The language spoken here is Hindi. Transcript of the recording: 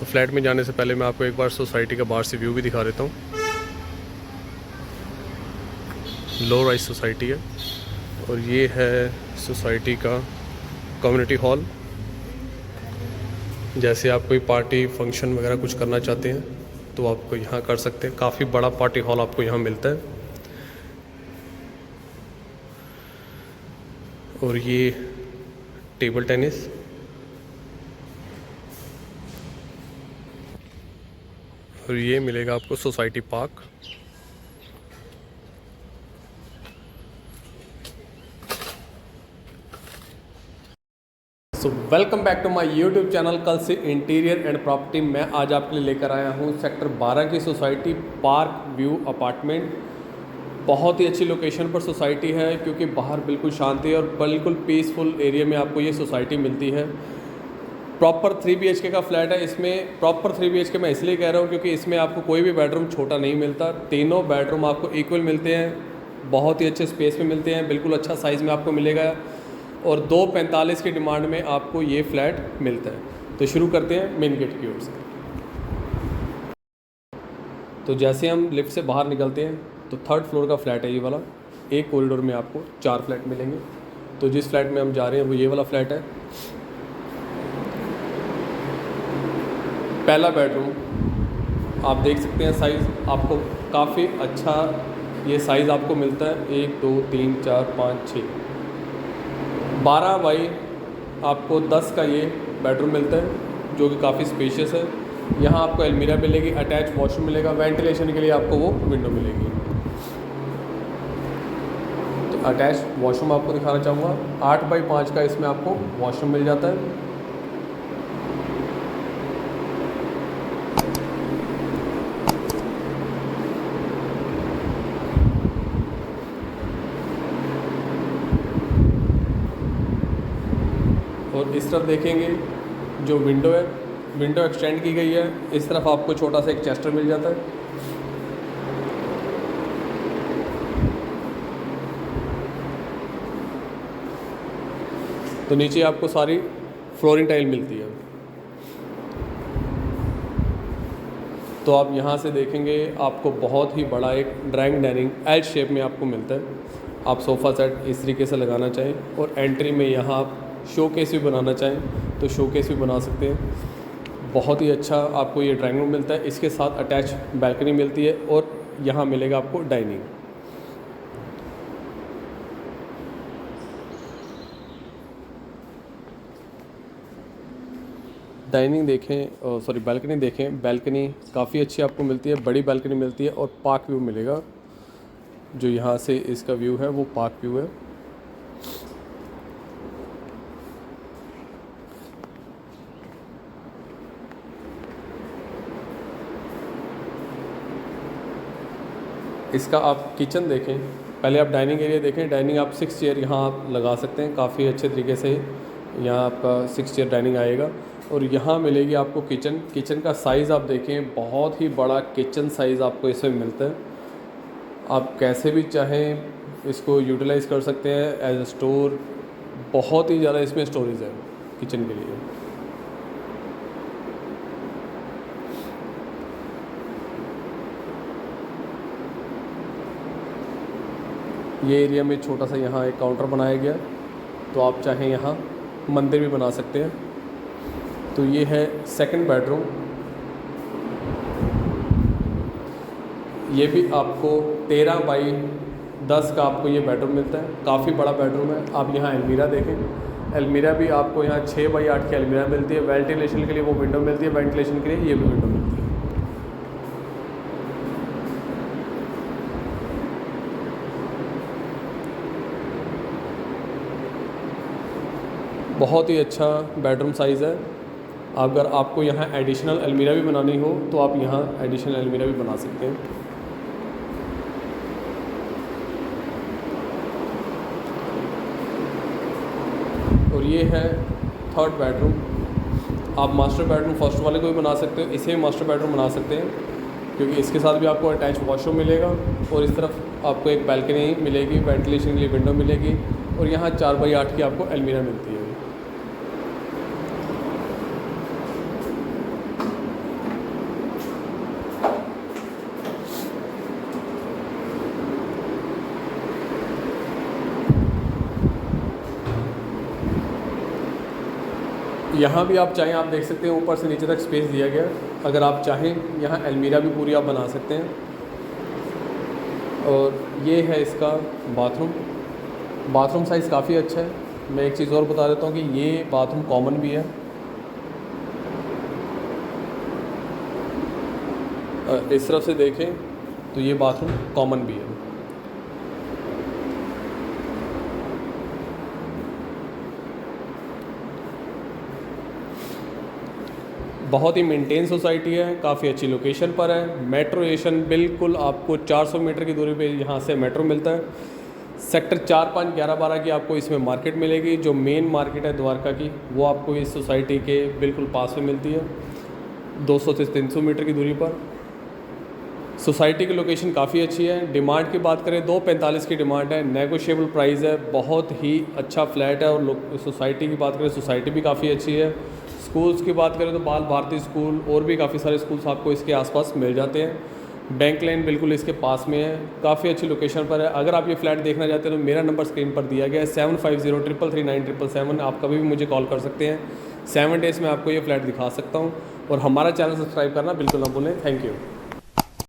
तो फ्लैट में जाने से पहले मैं आपको एक बार सोसाइटी का बाहर से व्यू भी दिखा देता हूँ। लो राइज सोसाइटी है और ये है सोसाइटी का कम्युनिटी हॉल। जैसे आप कोई पार्टी फंक्शन वगैरह कुछ करना चाहते हैं तो आपको यहाँ कर सकते हैं। काफ़ी बड़ा पार्टी हॉल आपको यहाँ मिलता है। और ये टेबल टेनिस, और ये मिलेगा आपको society park. So welcome back to my YouTube channel कल से इंटीरियर एंड प्रॉपर्टी। मैं आज आपके लिए लेकर आया हूँ सेक्टर 12 की सोसाइटी पार्क व्यू अपार्टमेंट। बहुत ही अच्छी लोकेशन पर सोसाइटी है क्योंकि बाहर बिल्कुल शांति और बिल्कुल पीसफुल एरिया में आपको ये सोसाइटी मिलती है। प्रॉपर 3 BHK का फ्लैट है। इसमें प्रॉपर 3 BHK मैं इसलिए कह रहा हूँ क्योंकि इसमें आपको कोई भी बेडरूम छोटा नहीं मिलता। तीनों बेडरूम आपको इक्वल मिलते हैं, बहुत ही अच्छे स्पेस में मिलते हैं, बिल्कुल अच्छा साइज़ में आपको मिलेगा और 245 की डिमांड में आपको ये फ्लैट मिलता है। तो शुरू करते हैं मेन गेट की ओर से। तो जैसे हम लिफ्ट से बाहर निकलते हैं तो 3rd फ्लोर का फ्लैट है ये वाला। एक कॉरिडोर में आपको 4 फ्लैट मिलेंगे। तो जिस फ्लैट में हम जा रहे हैं वो ये वाला फ्लैट है। पहला बेडरूम आप देख सकते हैं, साइज़ आपको काफ़ी अच्छा ये साइज़ आपको मिलता है। 1 2 3 4 5 6 12 बाई आपको 10 का ये बेडरूम मिलता है जो कि काफ़ी स्पेशियस है। यहाँ आपको अलमीरा मिलेगी, अटैच वॉशरूम मिलेगा, वेंटिलेशन के लिए आपको वो विंडो मिलेगी। तो अटैच वॉशरूम आपको दिखाना चाहूँगा। 8 बाई 5 का इसमें आपको वॉशरूम मिल जाता है। और इस तरफ देखेंगे जो विंडो है, विंडो एक्सटेंड की गई है। इस तरफ आपको छोटा सा एक चेस्टर मिल जाता है। तो नीचे आपको सारी फ्लोरिंग टाइल मिलती है। तो आप यहाँ से देखेंगे आपको बहुत ही बड़ा एक ड्राइंग डाइनिंग एल शेप में आपको मिलता है। आप सोफ़ा सेट इस तरीके से लगाना चाहें और एंट्री में यहाँ आप शोकेस भी बनाना चाहें तो शोकेस भी बना सकते हैं। बहुत ही अच्छा आपको ये ड्राइंग रूम मिलता है। इसके साथ अटैच बैल्कनी मिलती है और यहाँ मिलेगा आपको डाइनिंग। डाइनिंग देखें, सॉरी बैल्कनी देखें। बैल्कनी काफ़ी अच्छी आपको मिलती है, बड़ी बैल्कनी मिलती है और पार्क व्यू मिलेगा। जो यहाँ से इसका व्यू है वो पार्क व्यू है। इसका आप किचन देखें, पहले आप डाइनिंग एरिया देखें। डाइनिंग आप 6 चेयर यहाँ आप लगा सकते हैं काफ़ी अच्छे तरीके से। यहाँ आपका 6 चेयर डाइनिंग आएगा और यहाँ मिलेगी आपको किचन। किचन का साइज़ आप देखें, बहुत ही बड़ा किचन साइज़ आपको इसमें मिलता है। आप कैसे भी चाहें इसको यूटिलाइज़ कर सकते हैं एज ए स्टोर। बहुत ही ज़्यादा इसमें स्टोरेज है किचन के लिए। ये एरिया में छोटा सा यहाँ एक काउंटर बनाया गया, तो आप चाहें यहाँ मंदिर भी बना सकते हैं। तो ये है 2nd बेडरूम। ये भी आपको 13 बाई 10 का आपको ये बेडरूम मिलता है। काफ़ी बड़ा बेडरूम है। आप यहाँ अलमीरा देखें, अलमीरा भी आपको यहाँ 6 बाई 8 की अलमीरा मिलती है। वेंटिलेशन के लिए वो विंडो मिलती है, वेंटिलेशन के लिए ये भी विंडो मिलती है। बहुत ही अच्छा बेडरूम साइज़ है। अगर आपको यहाँ एडिशनल अलमीरा भी बनानी हो तो आप यहाँ एडिशनल अलमीरा भी बना सकते हैं। और ये है 3rd बेडरूम। आप मास्टर बेडरूम फर्स्ट वाले को भी बना सकते हो, इसे भी मास्टर बेडरूम बना सकते हैं क्योंकि इसके साथ भी आपको अटैच वॉशरूम मिलेगा और इस तरफ आपको एक बैल्कनी मिलेगी, वेंटिलेशन के लिए विंडो मिलेगी और यहाँ 4 बाई 8 की आपको अलमीरा मिलती है। यहाँ भी आप चाहें आप देख सकते हैं ऊपर से नीचे तक स्पेस दिया गया। अगर आप चाहें यहाँ अलमीरा भी पूरी आप बना सकते हैं। और ये है इसका बाथरूम साइज़ काफ़ी अच्छा है। मैं एक चीज़ और बता देता हूँ कि ये बाथरूम कॉमन भी है। इस तरफ से देखें तो ये बाथरूम कॉमन भी है। बहुत ही मेंटेन सोसाइटी है, काफ़ी अच्छी लोकेशन पर है। मेट्रो स्टेशन बिल्कुल आपको 400 मीटर की दूरी पे यहाँ से मेट्रो मिलता है। सेक्टर 4, 5, 11, 12 की आपको इसमें मार्केट मिलेगी। जो मेन मार्केट है द्वारका की, वो आपको इस सोसाइटी के बिल्कुल पास में मिलती है, 200 से 300 मीटर की दूरी पर। सोसाइटी की लोकेशन काफ़ी अच्छी है। डिमांड की बात करें 245 की डिमांड है, नेगोशिएबल प्राइस है। बहुत ही अच्छा फ्लैट है। और सोसाइटी की बात करें, सोसाइटी भी काफ़ी अच्छी है। स्कूल्स की बात करें तो बाल भारती स्कूल और भी काफ़ी सारे स्कूल्स आपको इसके आसपास मिल जाते हैं। बैंक लाइन बिल्कुल इसके पास में है, काफ़ी अच्छी लोकेशन पर है। अगर आप ये फ्लैट देखना चाहते हैं तो मेरा नंबर स्क्रीन पर दिया गया है 75033977। आप कभी भी मुझे कॉल कर सकते हैं। 7 डेज़ में आपको ये फ्लैट दिखा सकता हूँ। और हमारा चैनल सब्सक्राइब करना बिल्कुल ना भूलें। Thank you.